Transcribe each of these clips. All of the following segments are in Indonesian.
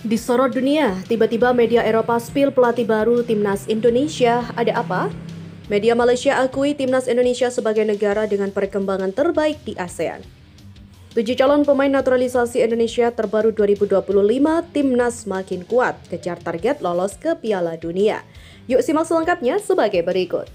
Disorot dunia, tiba-tiba media Eropa spill pelatih baru Timnas Indonesia. Ada apa? Media Malaysia akui Timnas Indonesia sebagai negara dengan perkembangan terbaik di ASEAN. 7 calon pemain naturalisasi Indonesia terbaru 2025, Timnas makin kuat, kejar target lolos ke Piala Dunia. Yuk simak selengkapnya sebagai berikut.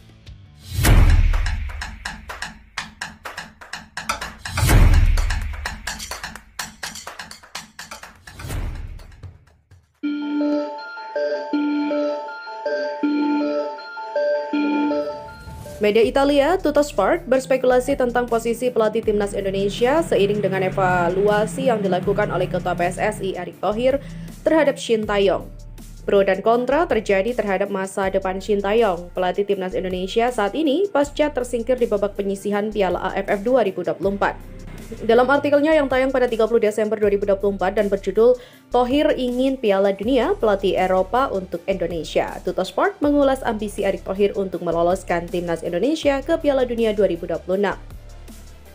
Media Italia, Tuttosport, berspekulasi tentang posisi pelatih Timnas Indonesia seiring dengan evaluasi yang dilakukan oleh Ketua PSSI Erick Thohir terhadap Shin Tae-yong. Pro dan kontra terjadi terhadap masa depan Shin Tae-yong, pelatih Timnas Indonesia saat ini pasca tersingkir di babak penyisihan Piala AFF 2024. Dalam artikelnya yang tayang pada 30 Desember 2024 dan berjudul Thohir ingin Piala Dunia, pelatih Eropa untuk Indonesia, Tuttosport mengulas ambisi Erick Thohir untuk meloloskan Timnas Indonesia ke Piala Dunia 2026.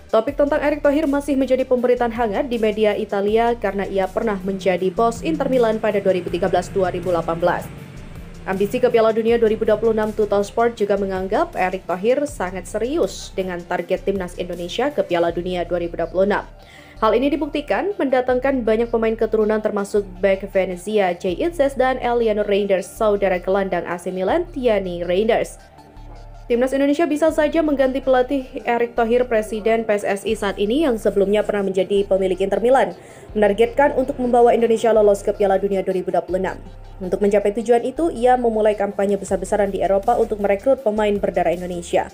Topik tentang Erick Thohir masih menjadi pemberitaan hangat di media Italia karena ia pernah menjadi bos Inter Milan pada 2013-2018. Ambisi ke Piala Dunia 2026, Tuttosport juga menganggap Erick Thohir sangat serius dengan target Timnas Indonesia ke Piala Dunia 2026. Hal ini dibuktikan mendatangkan banyak pemain keturunan termasuk bek Venezia Jay Itzes dan Eliano Reinders, saudara gelandang AC Milan Thierry Reinders. Timnas Indonesia bisa saja mengganti pelatih Erick Thohir. Presiden PSSI saat ini yang sebelumnya pernah menjadi pemilik Inter Milan menargetkan untuk membawa Indonesia lolos ke Piala Dunia 2026. Untuk mencapai tujuan itu, ia memulai kampanye besar-besaran di Eropa untuk merekrut pemain berdarah Indonesia.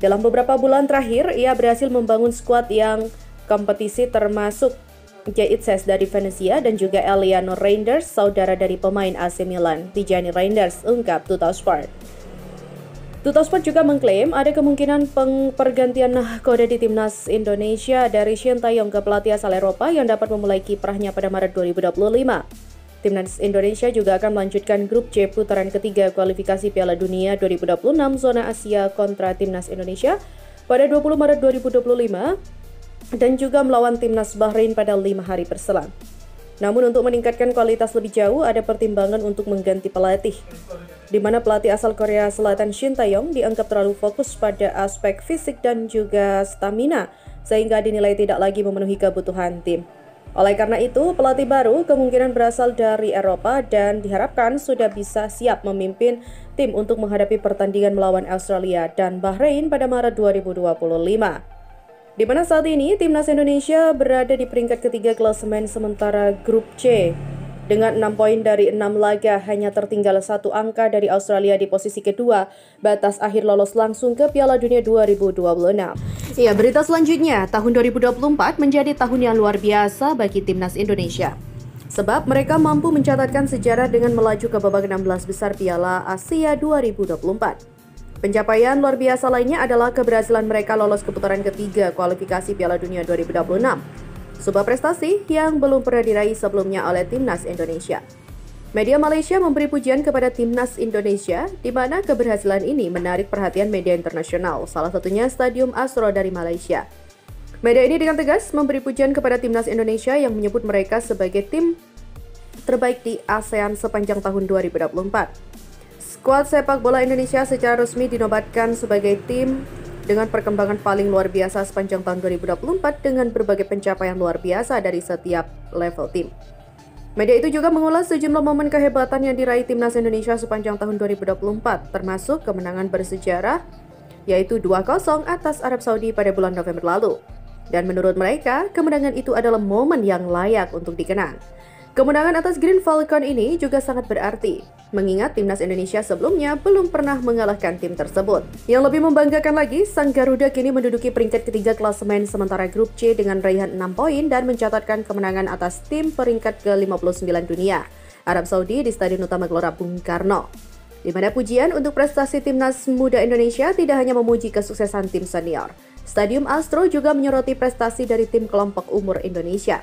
Dalam beberapa bulan terakhir, ia berhasil membangun skuad yang kompetisi termasuk Jay Itzes dari Venezia dan juga Eliano Reinders, saudara dari pemain AC Milan Thierry Reinders, ungkap Tuttosport. Tuttosport juga mengklaim ada kemungkinan pergantian kode di Timnas Indonesia dari Shin Tae-yong ke pelatih asal Eropa yang dapat memulai kiprahnya pada Maret 2025. Timnas Indonesia juga akan melanjutkan grup C putaran ketiga kualifikasi Piala Dunia 2026 zona Asia kontra Timnas Indonesia pada 20 Maret 2025 dan juga melawan Timnas Bahrain pada 5 hari berselang. Namun untuk meningkatkan kualitas lebih jauh ada pertimbangan untuk mengganti pelatih, di mana pelatih asal Korea Selatan Shin Tae-yong dianggap terlalu fokus pada aspek fisik dan juga stamina sehingga dinilai tidak lagi memenuhi kebutuhan tim. Oleh karena itu, pelatih baru kemungkinan berasal dari Eropa dan diharapkan sudah bisa siap memimpin tim untuk menghadapi pertandingan melawan Australia dan Bahrain pada Maret 2025. Di mana saat ini Timnas Indonesia berada di peringkat ketiga klasemen sementara grup C. Dengan 6 poin dari 6 laga, hanya tertinggal 1 angka dari Australia di posisi kedua, batas akhir lolos langsung ke Piala Dunia 2026. Iya, berita selanjutnya, tahun 2024 menjadi tahun yang luar biasa bagi Timnas Indonesia. Sebab mereka mampu mencatatkan sejarah dengan melaju ke babak 16 besar Piala Asia 2024. Pencapaian luar biasa lainnya adalah keberhasilan mereka lolos ke putaran ketiga kualifikasi Piala Dunia 2026. Sebuah prestasi yang belum pernah diraih sebelumnya oleh Timnas Indonesia. Media Malaysia memberi pujian kepada Timnas Indonesia, di mana keberhasilan ini menarik perhatian media internasional, salah satunya Stadium Astro dari Malaysia. Media ini dengan tegas memberi pujian kepada Timnas Indonesia yang menyebut mereka sebagai tim terbaik di ASEAN sepanjang tahun 2024. Skuad sepak bola Indonesia secara resmi dinobatkan sebagai tim dengan perkembangan paling luar biasa sepanjang tahun 2024 dengan berbagai pencapaian luar biasa dari setiap level tim. Media itu juga mengulas sejumlah momen kehebatan yang diraih Timnas Indonesia sepanjang tahun 2024, termasuk kemenangan bersejarah, yaitu 2-0 atas Arab Saudi pada bulan November lalu. Dan menurut mereka, kemenangan itu adalah momen yang layak untuk dikenang. Kemenangan atas Green Falcon ini juga sangat berarti, mengingat Timnas Indonesia sebelumnya belum pernah mengalahkan tim tersebut. Yang lebih membanggakan lagi, Sang Garuda kini menduduki peringkat ketiga klasemen sementara grup C dengan raihan 6 poin dan mencatatkan kemenangan atas tim peringkat ke-59 dunia, Arab Saudi di Stadion Utama Gelora Bung Karno. Di mana pujian untuk prestasi Timnas Muda Indonesia tidak hanya memuji kesuksesan tim senior. Stadium Astro juga menyoroti prestasi dari tim kelompok umur Indonesia.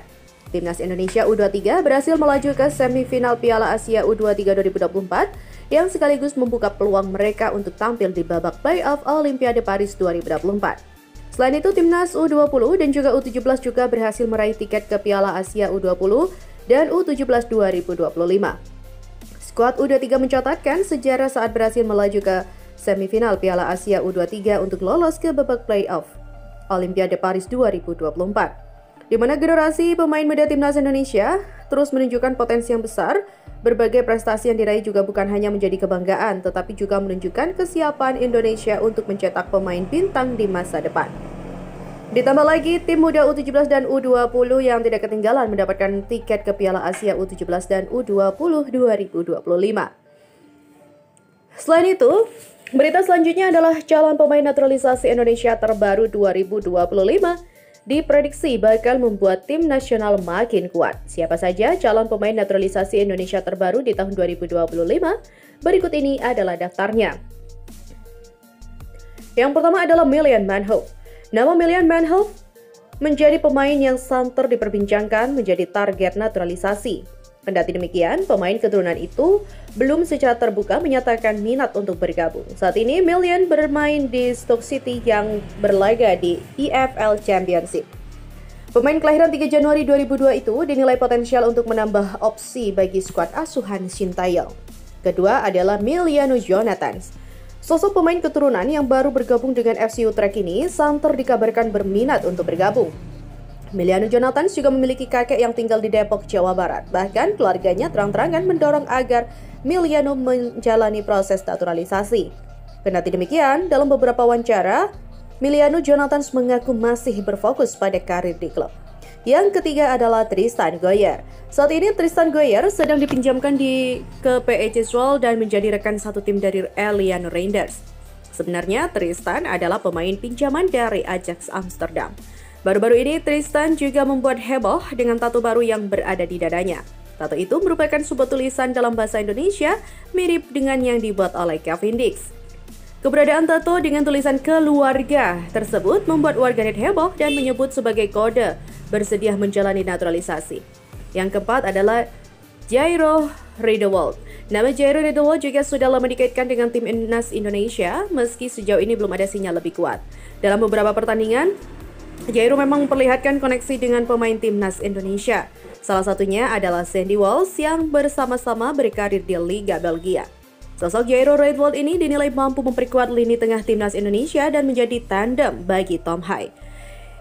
Timnas Indonesia U23 berhasil melaju ke semifinal Piala Asia U23 2024 yang sekaligus membuka peluang mereka untuk tampil di babak playoff Olimpiade Paris 2024. Selain itu, Timnas U20 dan juga U17 juga berhasil meraih tiket ke Piala Asia U20 dan U17 2025. Skuad U23 mencatatkan sejarah saat berhasil melaju ke semifinal Piala Asia U23 untuk lolos ke babak playoff Olimpiade Paris 2024, di mana generasi pemain muda timnas Indonesia terus menunjukkan potensi yang besar. Berbagai prestasi yang diraih juga bukan hanya menjadi kebanggaan, tetapi juga menunjukkan kesiapan Indonesia untuk mencetak pemain bintang di masa depan. Ditambah lagi, tim muda U17 dan U20 yang tidak ketinggalan mendapatkan tiket ke Piala Asia U17 dan U20 2025. Selain itu, berita selanjutnya adalah calon pemain naturalisasi Indonesia terbaru 2025 diprediksi bakal membuat tim nasional makin kuat. Siapa saja calon pemain naturalisasi Indonesia terbaru di tahun 2025? Berikut ini adalah daftarnya. Yang pertama adalah Millian Manhoef. Nama Millian Manhoef menjadi pemain yang santer diperbincangkan menjadi target naturalisasi. Kendati demikian, pemain keturunan itu belum secara terbuka menyatakan minat untuk bergabung. Saat ini, Millian bermain di Stoke City yang berlaga di EFL Championship. Pemain kelahiran 3 Januari 2002 itu dinilai potensial untuk menambah opsi bagi skuad asuhan Sintayong. Kedua adalah Emiliano Jonathans. Sosok pemain keturunan yang baru bergabung dengan FC Utrecht ini santer dikabarkan berminat untuk bergabung. Emiliano Jonathans juga memiliki kakek yang tinggal di Depok, Jawa Barat. Bahkan keluarganya terang-terangan mendorong agar Emiliano menjalani proses naturalisasi. Kendati demikian, dalam beberapa wawancara, Emiliano Jonathans mengaku masih berfokus pada karir di klub. Yang ketiga adalah Tristan Goyer. Saat ini Tristan Goyer sedang dipinjamkan ke PEC Zwolle dan menjadi rekan satu tim dari Eliano Reinders. Sebenarnya Tristan adalah pemain pinjaman dari Ajax Amsterdam. Baru-baru ini Tristan juga membuat heboh dengan tato baru yang berada di dadanya. Tato itu merupakan sebuah tulisan dalam bahasa Indonesia mirip dengan yang dibuat oleh Kevin Dix. Keberadaan tato dengan tulisan keluarga tersebut membuat warganet heboh dan menyebut sebagai kode bersedia menjalani naturalisasi. Yang keempat adalah Jairo Riedewald. Nama Jairo Riedewald juga sudah lama dikaitkan dengan timnas Indonesia, meski sejauh ini belum ada sinyal lebih kuat. Dalam beberapa pertandingan, Jairo memang memperlihatkan koneksi dengan pemain timnas Indonesia. Salah satunya adalah Sandy Walsh yang bersama-sama berkarir di Liga Belgia. Sosok Jairo Riedewald ini dinilai mampu memperkuat lini tengah timnas Indonesia dan menjadi tandem bagi Tom Hai.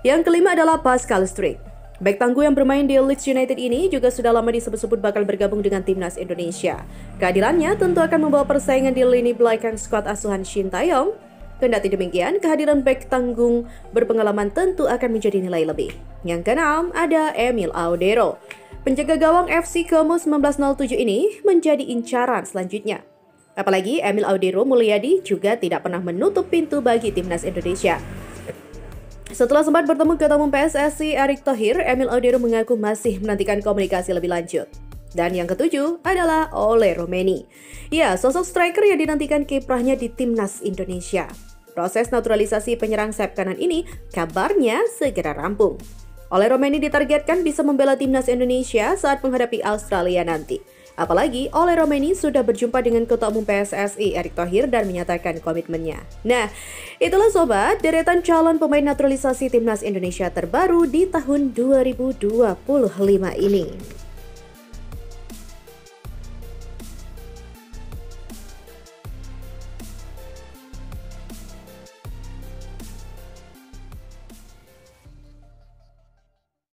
Yang kelima adalah Pascal Struijk. Bek tangguh yang bermain di Leeds United ini juga sudah lama disebut-sebut bakal bergabung dengan timnas Indonesia. Kehadirannya tentu akan membawa persaingan di lini belakang skuad asuhan Sintayong. Kendati demikian, kehadiran bek tanggung berpengalaman tentu akan menjadi nilai lebih. Yang keenam ada Emil Audero. Penjaga gawang FC Como 1907 ini menjadi incaran selanjutnya. Apalagi Emil Audero Mulyadi juga tidak pernah menutup pintu bagi timnas Indonesia. Setelah sempat bertemu Ketua Umum PSSI Erick Thohir, Emil Audero mengaku masih menantikan komunikasi lebih lanjut. Dan yang ketujuh adalah Ole Romeni. Ya, sosok striker yang dinantikan kiprahnya di timnas Indonesia. Proses naturalisasi penyerang sayap kanan ini kabarnya segera rampung. Ole Romeni ditargetkan bisa membela timnas Indonesia saat menghadapi Australia nanti. Apalagi Ole Romeni sudah berjumpa dengan Ketua Umum PSSI Erick Thohir dan menyatakan komitmennya. Nah, itulah sobat, deretan calon pemain naturalisasi timnas Indonesia terbaru di tahun 2025 ini.